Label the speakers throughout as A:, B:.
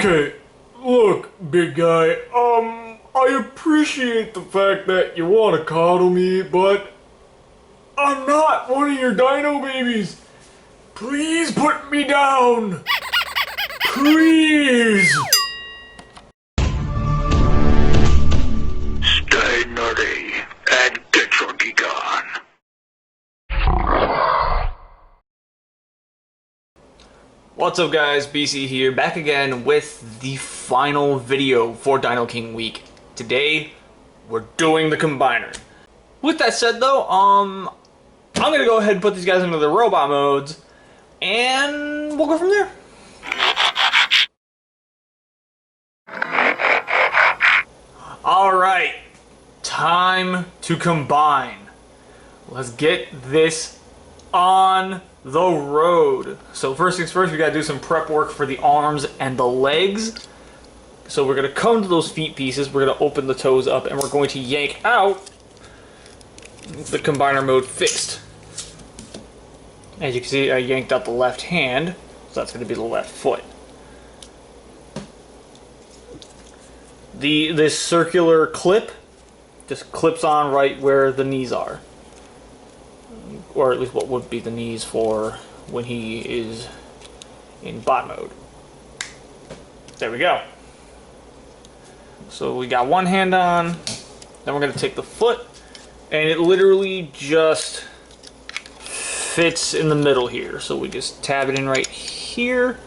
A: Okay, look, big guy, I appreciate the fact that you want to coddle me, but I'm not one of your dino babies. Please put me down. Please.
B: Stay nerdy and get your geek on.
C: What's up guys, BC here, back again with the final video for Dino King Week. Today, we're doing the Combiner. With that said though, I'm gonna go ahead and put these guys into the robot modes, and we'll go from there. Alright, time to combine. Let's get this on the road. So first things first, we gotta do some prep work for the arms and the legs. So we're gonna come to those feet pieces, we're gonna open the toes up, and we're going to yank out the combiner mode fixed. As you can see, I yanked out the left hand, so that's gonna be the left foot. This circular clip just clips on right where the knees are. Or at least what would be the knees for when he is in bot mode. There we go. So we got one hand on, then we're going to take the foot, and it literally just fits in the middle here. So we just tab it in right here.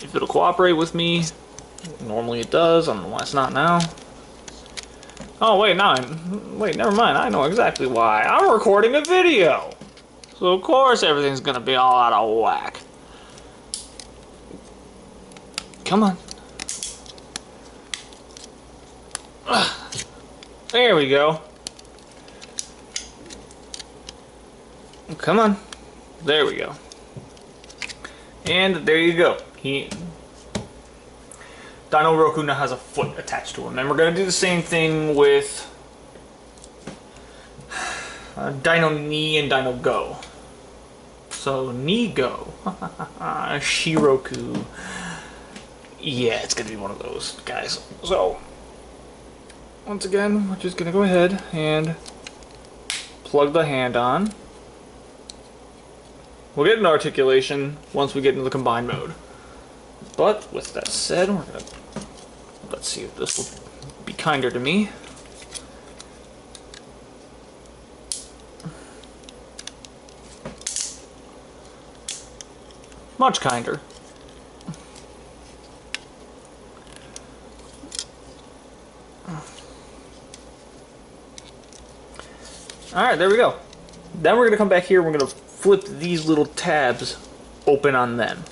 C: If it'll cooperate with me, normally it does. I don't know why it's not now. Oh wait, never mind. I know exactly why. I'm recording a video, so of course everything's gonna be all out of whack. Come on. There we go. Come on. There we go. And there you go. Dino Roku now has a foot attached to him, and we're going to do the same thing with Dino Knee and Dino Go. So, Knee Go. Shiroku. Yeah, it's going to be one of those guys. So, once again, we're just going to go ahead and plug the hand on. We'll get an articulation once we get into the combined mode. But with that said, we're gonna let's see if this will be kinder to me. Much kinder. Alright, there we go. Then we're gonna come back here, we're gonna flip these little tabs open on them.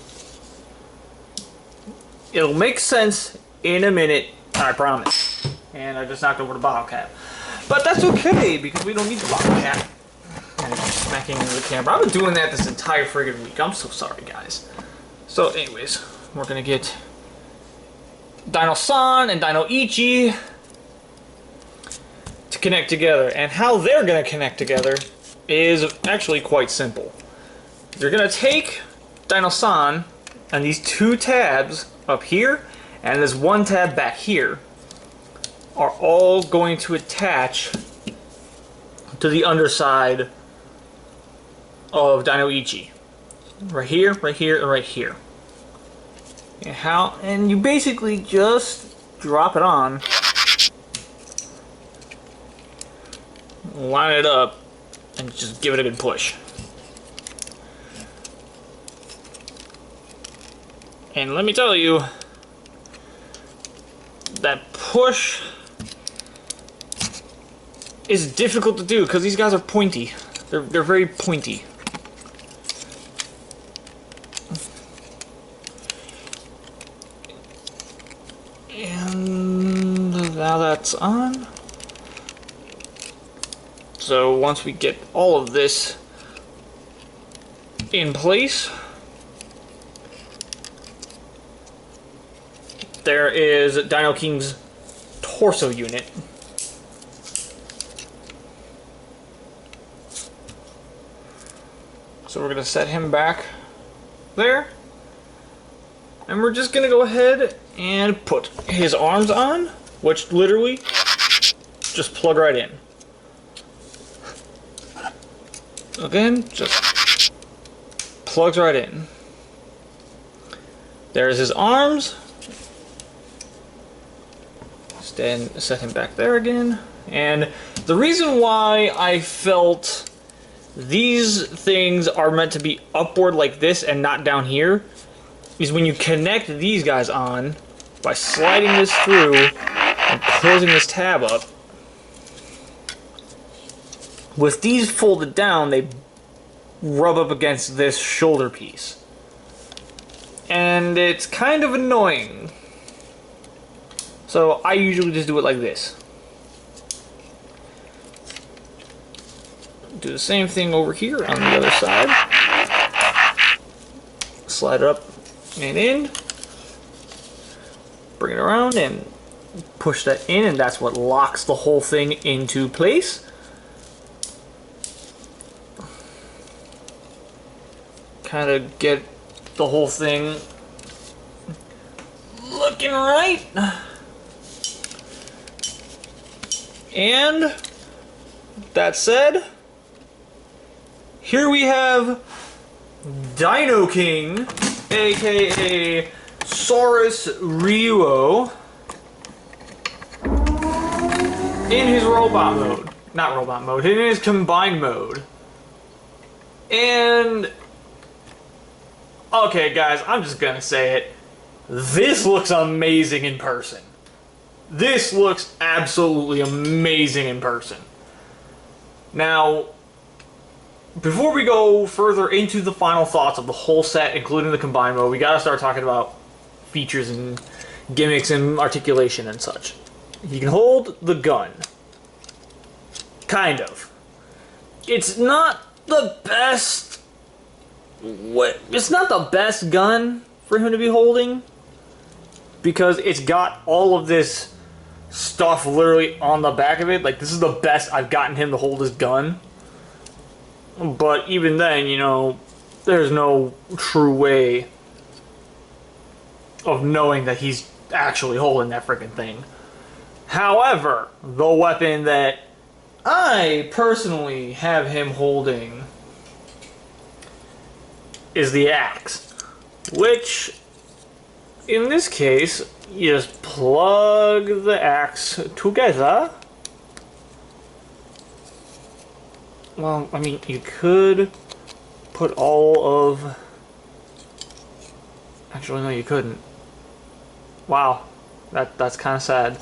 C: It'll make sense in a minute, I promise. And I just knocked over the bottle cap. But that's okay, because we don't need the bottle cap. And it's smacking into the camera. I've been doing that this entire friggin' week. I'm so sorry, guys. So, anyways, we're gonna get Dino-san and Dino-ichi to connect together. And how they're gonna connect together is actually quite simple. You're gonna take Dino-san and these two tabs up here and this one tab back here are all going to attach to the underside of Dino-ichi. Right here, and right here. And you basically just drop it on, line it up, and just give it a good push. And let me tell you, that push is difficult to do because these guys are pointy. They're very pointy. And now that's on. So once we get all of this in place, there is Dino King's torso unit. So we're going to set him back there. And we're just gonna go ahead and put his arms on, which literally just plug right in. Again, just plugs right in. There's his arms. Then set him back there again. And the reason why I felt these things are meant to be upward like this and not down here is when you connect these guys on by sliding this through and closing this tab up. With these folded down, they rub up against this shoulder piece. And it's kind of annoying. So I usually just do it like this. Do the same thing over here on the other side. Slide it up and in. Bring it around and push that in, and that's what locks the whole thing into place. Kind of get the whole thing looking right. And that said, here we have Dino King, aka Saurus-Ryuoh, in his robot mode. Not robot mode, in his combined mode. And okay guys, I'm just gonna say it. This looks amazing in person. This looks absolutely amazing in person. Now, before we go further into the final thoughts of the whole set, including the combined mode, we gotta start talking about features and gimmicks and articulation and such. You can hold the gun. Kind of. It's not the best... It's not the best gun for him to be holding, because it's got all of this stuff literally on the back of it. Like, this is the best I've gotten him to hold his gun. But even then, you know, there's no true way of knowing that he's actually holding that freaking thing. However, the weapon that I personally have him holding is the axe, which in this case, you just plug the axe together. Well, I mean, you could put all of... Actually, no, you couldn't. Wow, that's kind of sad.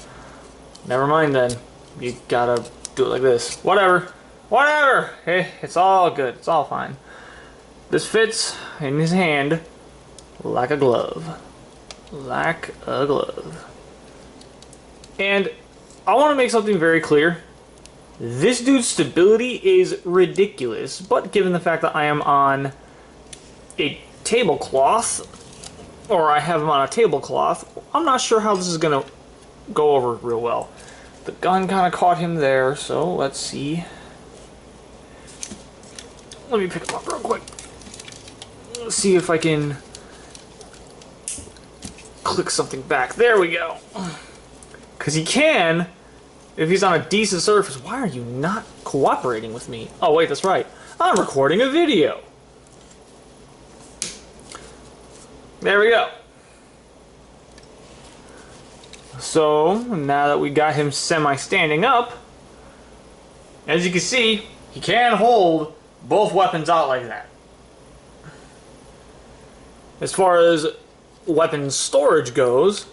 C: Never mind then. You gotta do it like this. Whatever. Whatever! Hey, it's all good. It's all fine. This fits in his hand like a glove. Like a glove. And I want to make something very clear. This dude's stability is ridiculous, but given the fact that I am on a tablecloth, or I have him on a tablecloth, I'm not sure how this is going to go over real well. The gun kind of caught him there, so let's see. Let me pick him up real quick. Let's see if I can click something back. There we go. Because he can, if he's on a decent surface. Why are you not cooperating with me? Oh wait, that's right. I'm recording a video. There we go. So, now that we got him semi-standing up, as you can see, he can hold both weapons out like that. As far as weapon storage goes,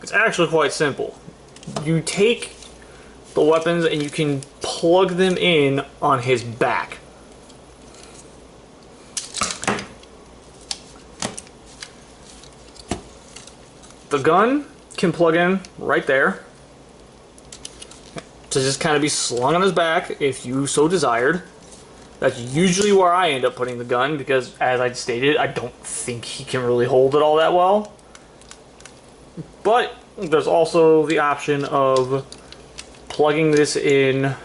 C: it's actually quite simple. You take the weapons and you can plug them in on his back. The gun can plug in right there to just kind of be slung on his back if you so desired. That's usually where I end up putting the gun because, as I stated, I don't think he can really hold it all that well. But there's also the option of plugging this in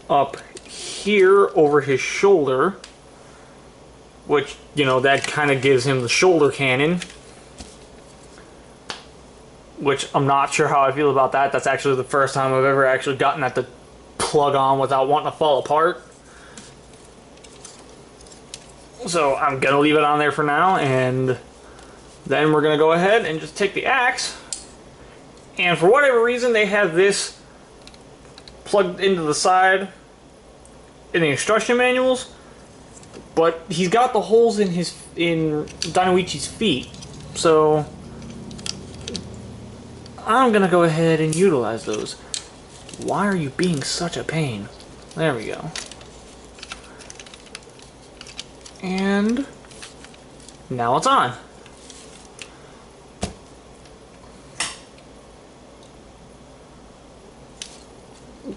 C: up here over his shoulder, which, you know, that kind of gives him the shoulder cannon. Which I'm not sure how I feel about that. That's actually the first time I've ever actually gotten that to plug on without wanting to fall apart. So I'm going to leave it on there for now, and then we're going to go ahead and just take the axe. And for whatever reason, they have this plugged into the side in the instruction manuals, but he's got the holes in Dinoichi's feet, so I'm gonna go ahead and utilize those. Why are you being such a pain? There we go. And now it's on.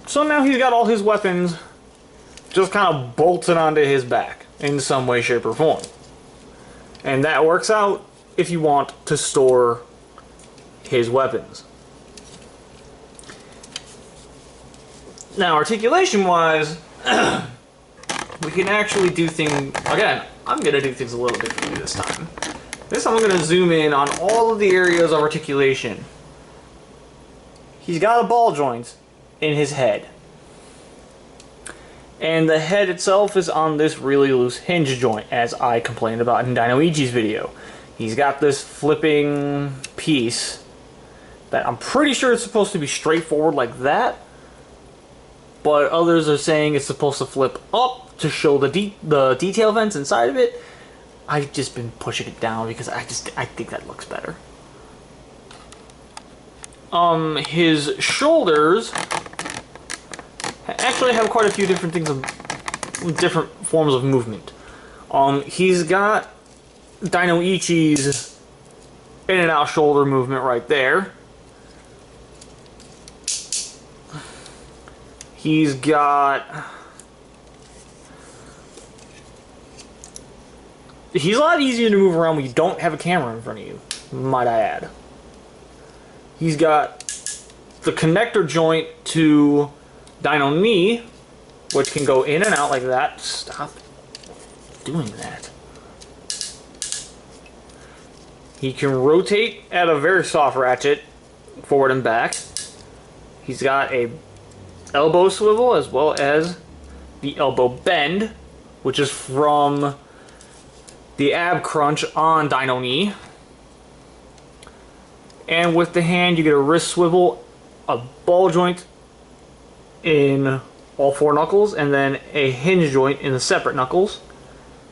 C: So now he's got all his weapons just kind of bolted onto his back in some way, shape, or form. And that works out if you want to store his weapons. Now, articulation-wise, we can actually do things... Again, I'm going to do things a little differently this time. This time I'm going to zoom in on all of the areas of articulation. He's got a ball joint in his head. And the head itself is on this really loose hinge joint, as I complained about in Dinoichi's video. He's got this flipping piece that I'm pretty sure it's supposed to be straightforward like that, but others are saying it's supposed to flip up to show the detail vents inside of it. I've just been pushing it down because I think that looks better. His shoulders actually have quite a few different things of different forms of movement. He's got Dinoichi's in and out shoulder movement right there. He's got... He's a lot easier to move around when you don't have a camera in front of you, might I add. He's got the connector joint to Dino knee, which can go in and out like that. Stop doing that. He can rotate at a very soft ratchet, forward and back. He's got a elbow swivel as well as the elbow bend, which is from the ab crunch on Dino knee. And with the hand, you get a wrist swivel, a ball joint in all four knuckles, and then a hinge joint in the separate knuckles,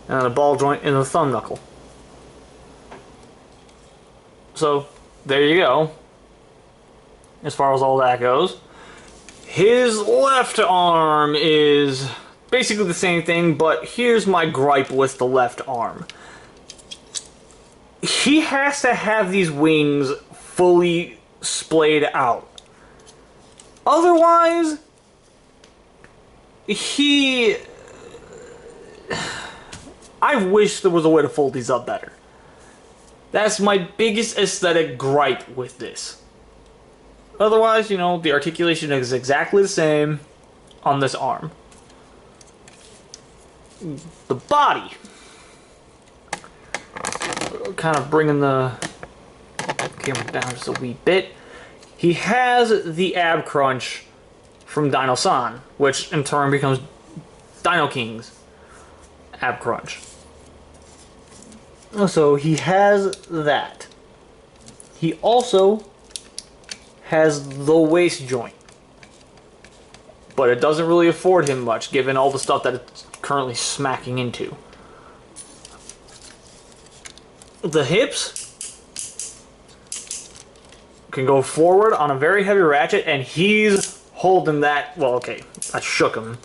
C: and a ball joint in the thumb knuckle. So, there you go, as far as all that goes. His left arm is basically the same thing, but here's my gripe with the left arm. He has to have these wings fully splayed out. Otherwise, I wish there was a way to fold these up better. That's my biggest aesthetic gripe with this. Otherwise, you know, the articulation is exactly the same on this arm. The body. Kind of bringing the camera down just a wee bit. He has the ab crunch from Dino-san, which in turn becomes Dino King's ab crunch. So he has that. He also has the waist joint, but it doesn't really afford him much given all the stuff that it's currently smacking into. The hips can go forward on a very heavy ratchet, and he's holding that. Well, okay, I shook him,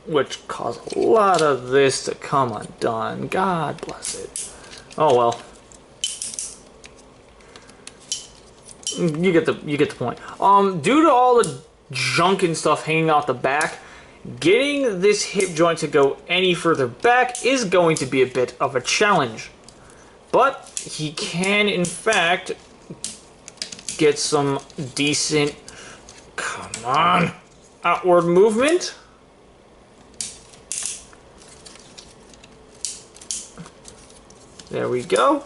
C: which caused a lot of this to come undone. God bless it. Oh well. You get the point. Due to all the junk and stuff hanging out the back, getting this hip joint to go any further back is going to be a bit of a challenge. But he can, in fact, get some decent, come on, outward movement. There we go.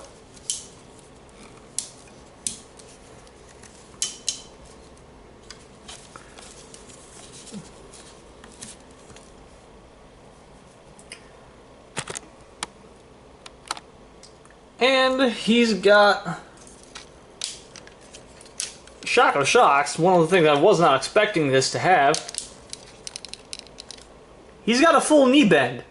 C: And he's got, shock of shocks, one of the things I was not expecting this to have, he's got a full knee bend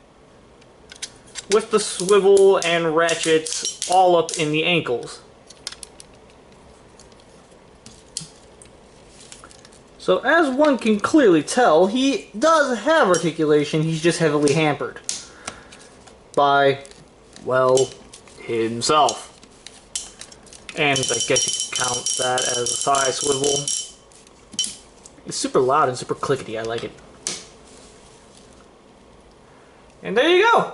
C: with the swivel and ratchets all up in the ankles. So as one can clearly tell, he does have articulation, he's just heavily hampered by, well, himself. And I guess you can count that as a thigh swivel. It's super loud and super clickety, I like it. And there you go!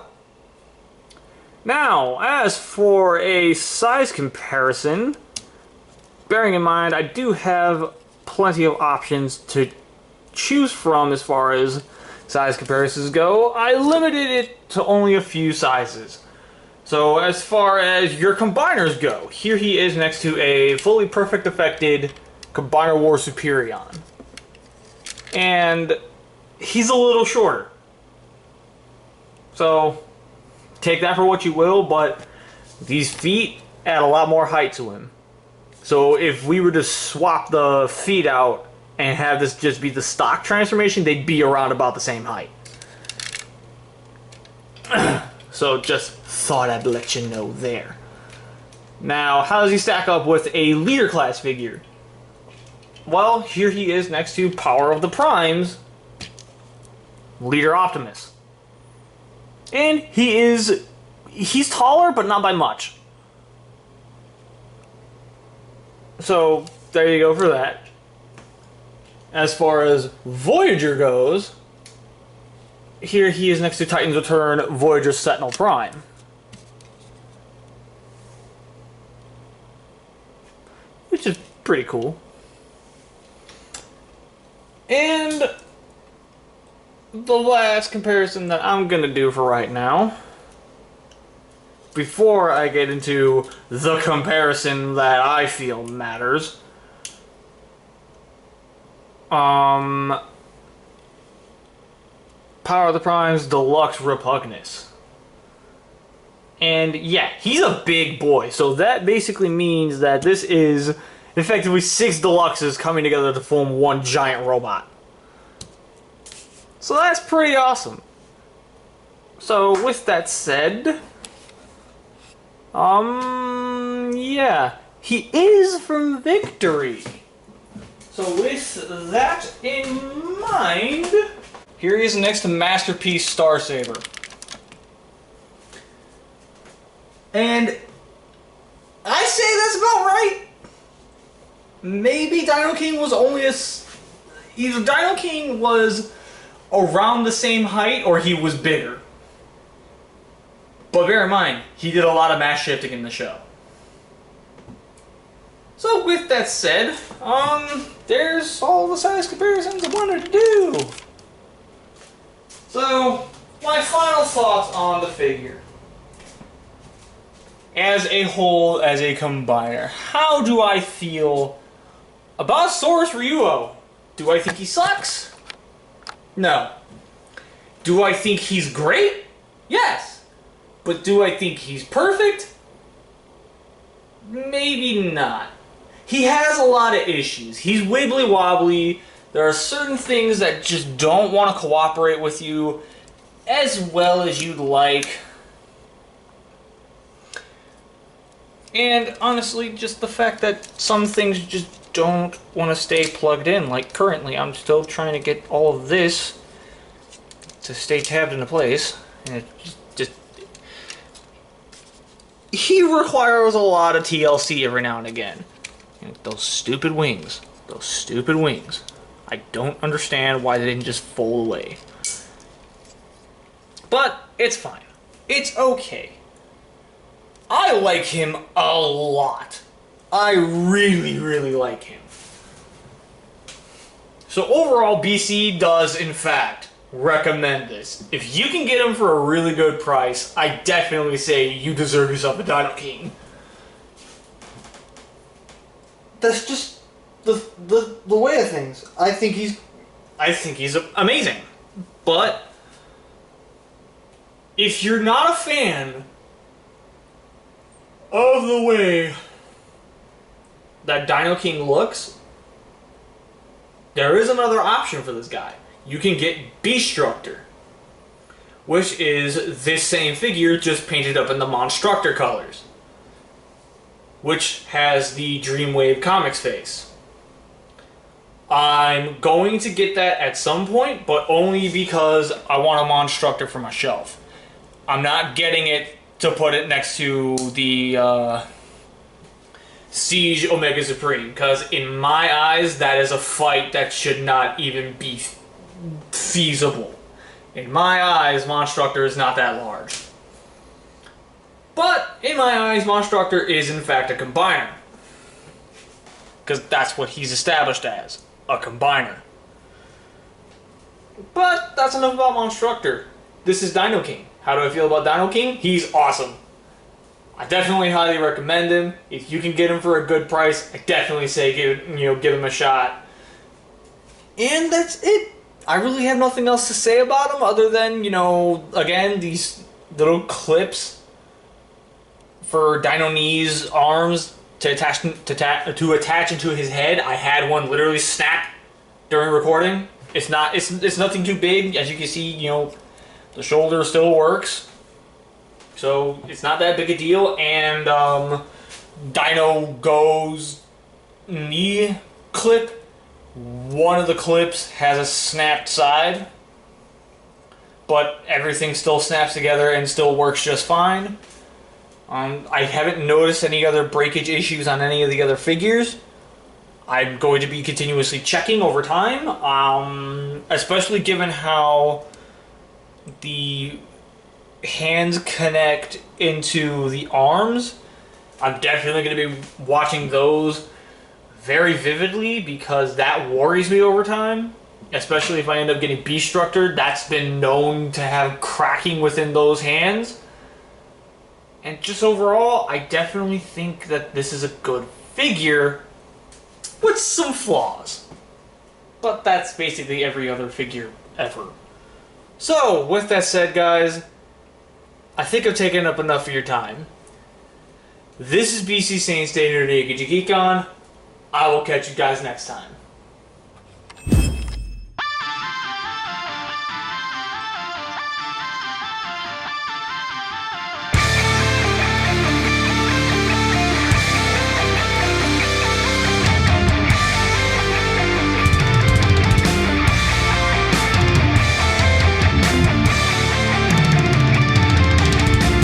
C: Now, as for a size comparison, bearing in mind I do have plenty of options to choose from as far as size comparisons go, I limited it to only a few sizes. So as far as your combiners go, here he is next to a fully perfect affected Combiner War Superion. And he's a little shorter. So take that for what you will, but these feet add a lot more height to him. So if we were to swap the feet out and have this just be the stock transformation, they'd be around about the same height. So just thought I'd let you know there. Now, how does he stack up with a leader class figure? Well, here he is next to Power of the Primes, Leader Optimus. And he's taller, but not by much. So, there you go for that. As far as Voyager goes, here he is next to Titan's Return, Voyager Sentinel Prime. Which is pretty cool. And the last comparison that I'm going to do for right now, before I get into the comparison that I feel matters, Power of the Primes Deluxe Repugnus. And yeah, he's a big boy, so that basically means that this is effectively 6 Deluxes coming together to form one giant robot. So that's pretty awesome. So with that said, yeah, he is from Victory. So with that in mind, here he is next to Masterpiece Starsaber. And I say that's about right. Maybe Dino King was only either Dino King was around the same height or he was bigger. But bear in mind, he did a lot of mass shifting in the show. So with that said, there's all the size comparisons I wanted to do. So, my final thoughts on the figure. As a whole, as a combiner, how do I feel about Saurus-Ryuoh? Do I think he sucks? No. Do I think he's great? Yes. But do I think he's perfect? Maybe not. He has a lot of issues. He's wibbly wobbly. There are certain things that just don't want to cooperate with you as well as you'd like. And honestly, just the fact that some things just don't want to stay plugged in. Like currently, I'm still trying to get all of this to stay tabbed into place. And it just he requires a lot of TLC every now and again. And those stupid wings. Those stupid wings. I don't understand why they didn't just fold away. But it's fine. It's okay. I like him a lot. I really, really like him. So overall, BC does, in fact, recommend this. If you can get him for a really good price, I definitely say you deserve yourself a Dino King.
D: That's just the way of things. I think he's
C: amazing. But if you're not a fan of the way that Dino King looks, there is another option for this guy. You can get Beastructor, which is this same figure just painted up in the Monstructor colors, which has the Dreamwave Comics face. I'm going to get that at some point, but only because I want a Monstructor for my shelf. I'm not getting it to put it next to the Siege Omega Supreme, because in my eyes, that is a fight that should not even be feasible. In my eyes, Monstructor is not that large. But in my eyes, Monstructor is in fact a combiner, because that's what he's established as, a combiner. But that's enough about Monstructor. This is Dino King. How do I feel about Dino King? He's awesome. I definitely highly recommend him. If you can get him for a good price, I definitely say give him a shot. And that's it. I really have nothing else to say about him other than, again, these little clips for Dino Knee's arms to attach into his head. I had one literally snap during recording. It's nothing too big. As you can see, the shoulder still works. So it's not that big a deal. And Dino Go's knee clip, one of the clips has a snapped side, but everything still snaps together and still works just fine. I haven't noticed any other breakage issues on any of the other figures. I'm going to be continuously checking over time, especially given how the hands connect into the arms. I'm definitely going to be watching those very vividly, because that worries me over time, especially if I end up getting Beastructor. That's been known to have cracking within those hands. And just overall, I definitely think that this is a good figure with some flaws. But that's basically every other figure ever. So, with that said, guys, I think I've taken up enough of your time. This is BC Saint, staying here to get you geek on. I will catch you guys next time.